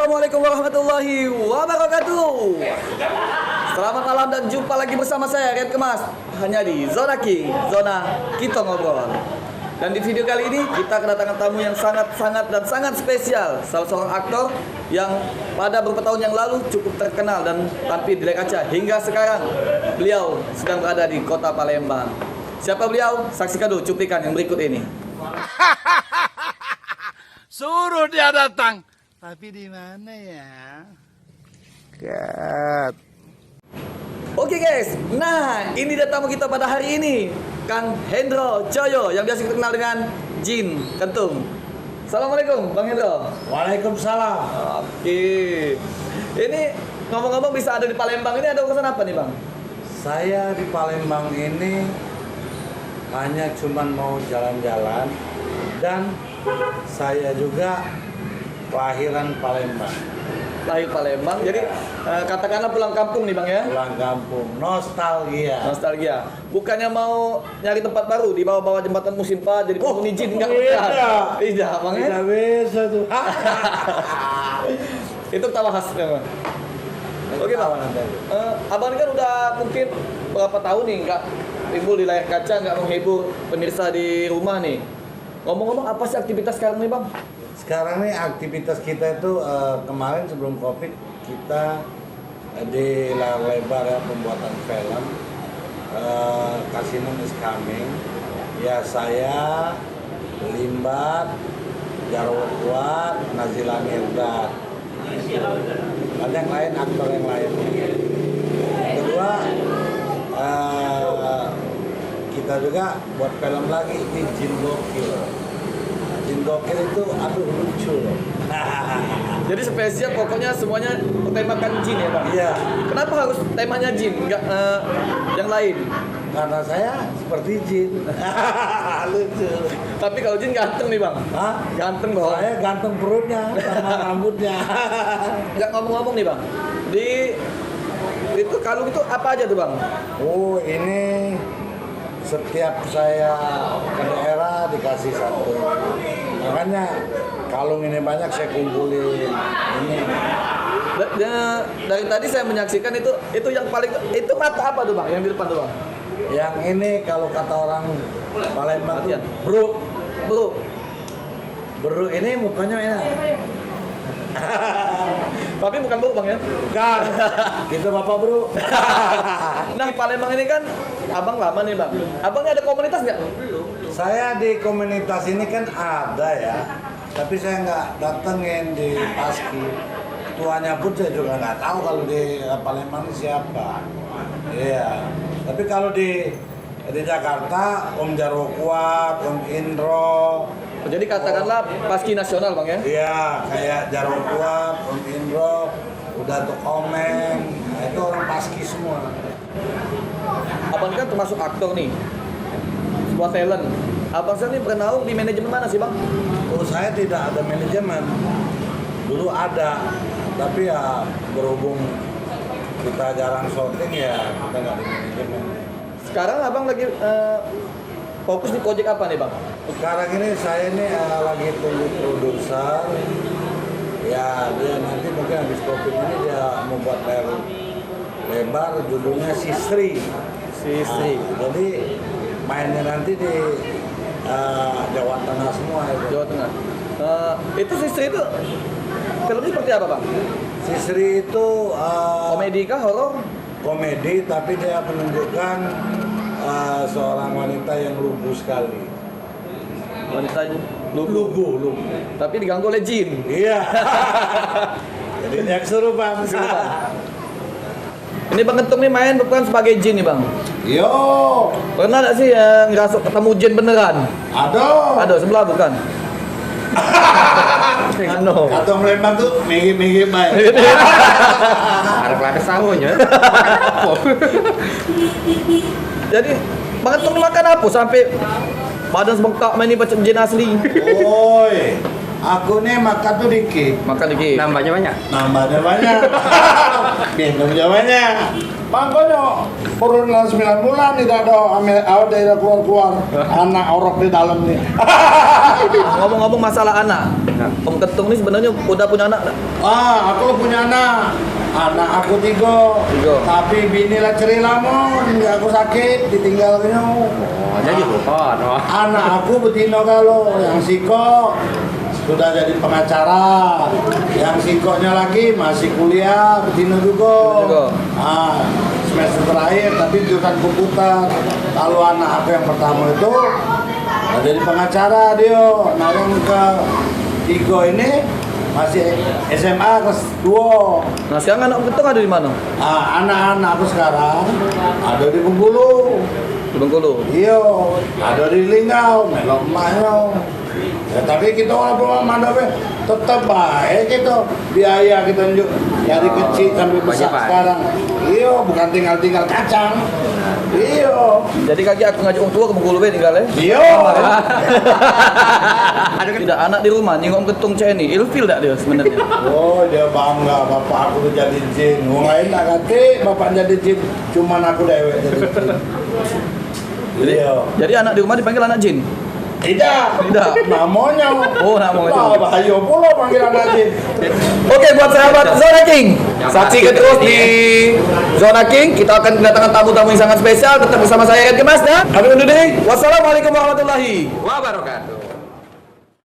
Assalamualaikum warahmatullahi wabarakatuh. Selamat malam dan jumpa lagi bersama saya Rian Kemas, hanya di Zona King, Zona Kita Ngobrol. Dan di video kali ini kita kedatangan tamu yang sangat spesial, salah seorang aktor yang pada beberapa tahun yang lalu cukup terkenal dan tampil di layar kaca hingga sekarang beliau sedang berada di kota Palembang. Siapa beliau? Saksikan dulu cuplikan yang berikut ini. Suruh dia datang. Tapi di mana ya? Kat. Oke guys, nah ini dia tamu kita pada hari ini, Kang Hendro Coyo yang biasa kita kenal dengan Jin Kentung. Assalamualaikum Bang Hendro. Waalaikumsalam. Oke, ini ngomong-ngomong bisa ada di Palembang ini ada urusan apa nih Bang? Saya di Palembang ini hanya cuman mau jalan-jalan dan saya juga kelahiran Palembang. Lahir Palembang, jadi katakanlah pulang kampung nih Bang ya? Pulang kampung, nostalgia. Nostalgia. Bukannya mau nyari tempat baru di bawah-bawah jembatan Musimpa jadi penghuni jin enggak Tidak. Tidak, Bang ya? Tidak bisa tuh. Itu tawa khas memang. Oke Bang. Abang ini kan udah mungkin berapa tahun nih nggak timbul di layar kaca, nggak menghibur pemirsa di rumah nih. Ngomong-ngomong apa sih aktivitas sekarang nih Bang? Sekarang nih aktivitas kita itu kemarin sebelum Covid kita di layar lebar ya, pembuatan film Casino is Coming. Ya saya, Limbat, Jarwo Kuat, Nazila Mirdad. Ada yang lain, aktor yang lain. Kedua kita juga buat film lagi di Jin Gokil. Jin Gokil itu aduh lucu loh. Jadi spesial pokoknya semuanya bertemakan jin ya Bang? Iya. Kenapa harus temanya jin, nggak yang lain? Karena saya seperti jin. Lucu. Tapi kalau jin ganteng nih Bang? Hah? Ganteng Bang? Saya ganteng perutnya sama rambutnya. Nggak ngomong-ngomong nih Bang, di itu kalung itu apa aja tuh Bang? Oh ini setiap saya ke daerah dikasih satu. Makanya kalung ini banyak saya kumpulin. Ini Dari tadi saya menyaksikan itu yang paling, itu mata apa tuh Bang? Yang di depan tuh Bang? yang ini kalau kata orang Palembang tuh Latihan. bro ini mukanya enak. Tapi bukan bau Bang ya? Bukan. Gitu Bapak Bro. Nah Palembang ini kan Abang lama nih Bang. Abangnya ada komunitas nggak? Saya di komunitas ini kan ada ya, tapi saya nggak datengin di Paski. Ketuanya pun saya juga nggak tahu kalau di Palembang ini siapa. Iya. Tapi kalau di Jakarta Om Jarwo Kuat, Om Indro. Jadi katakanlah Paski nasional Bang ya? Iya, kayak Jarwo Kuat, Om Indro, udah tuh Komeng. Nah, itu orang Paski semua. Abang kan termasuk aktor nih, sebuah talent. Abang saya nih bernaung di manajemen mana sih Bang? Oh, saya tidak ada manajemen. Dulu ada, tapi ya berhubung kita jarang syuting ya kita nggak di manajemen. Sekarang Abang lagi fokus di proyek apa nih Bang? Sekarang ini saya ini lagi tunggu produser. Ya dia nanti mungkin habis Covid ini dia membuat layar lebar judulnya Sisri. Sisri. Jadi mainnya nanti di Jawa Tengah semua itu. Jawa Tengah. Itu Sisri itu filmnya seperti apa Bang? Sisri itu Komedi kah, horor? komedi tapi dia menunjukkan seorang wanita yang lugu sekali. Wanita Lugu. tapi diganggu oleh jin. Iya. Jadi dia kesurupan. Ini Bang Kentung nih main bukan sebagai jin nih Bang. Yo, Pernah nggak sih ngerasa ketemu jin beneran? aduh. Ada sebelah bukan? No. Kantong Lembang tuh minggi baik. Ada pelada sahurnya. Jadi Bang Kentung makan apa sampai badan sebengkak main ini macam jin asli? Oi, aku nih makan tuh dikit, Makan dikit. Nambahnya banyak. nambahnya banyak. Minumnya banyak. Makanya turun 9 bulan tidak ada keluar-keluar anak orok di dalam nih. Ngomong-ngomong masalah anak, Om Ketung ini sebenarnya udah punya anak nggak? Aku punya anak. Anak aku 3. Tiga. Tapi bini lah cerita mon, aku sakit ditinggalnya. Jadi bukan. Anak aku betina kalau yang Siko sudah jadi pengacara, yang Sikonya lagi masih kuliah betina juga. Juga. Semester terakhir tapi jurusan komputer. Kalau anak aku yang pertama itu udah jadi pengacara dia. Nah yang ke-3 ini masih SMA kelas 2. Nah sekarang anak Om Ketung ada di mana? Anak-anak aku sekarang ada di Bengkulu. Di Bengkulu. Iya, ada di Linggau, melok emaknya. Ya, tapi kita walaupun mana tetap baik itu biaya kita dari kecil sampai besar Pak. sekarang. Iya, bukan tinggal kacang. Iya. Jadi kaki aku ngajak orang tua ke Bengkulu tinggal ya? Iya. Tidak anak di rumah, nyingok Om Ketung cek ini, ilfil tak dia sebenarnya? Oh, dia bangga bapak aku tuh jadi jin. Orang lain tak kate bapak jadi jin, cuman aku dewek jadi jin. Iya. Jadi anak di rumah dipanggil anak jin? Tidak. Namanya. Oh, namanya. Wah, bahaya pula panggil anak jin. Oke, buat sahabat Zona King, saksikan terus di Zona King. Kita akan kedatangan tamu-tamu yang sangat spesial. Tetap bersama saya Red Kemas dan kami undur diri. Wassalamualaikum warahmatullahi Wabarakatuh.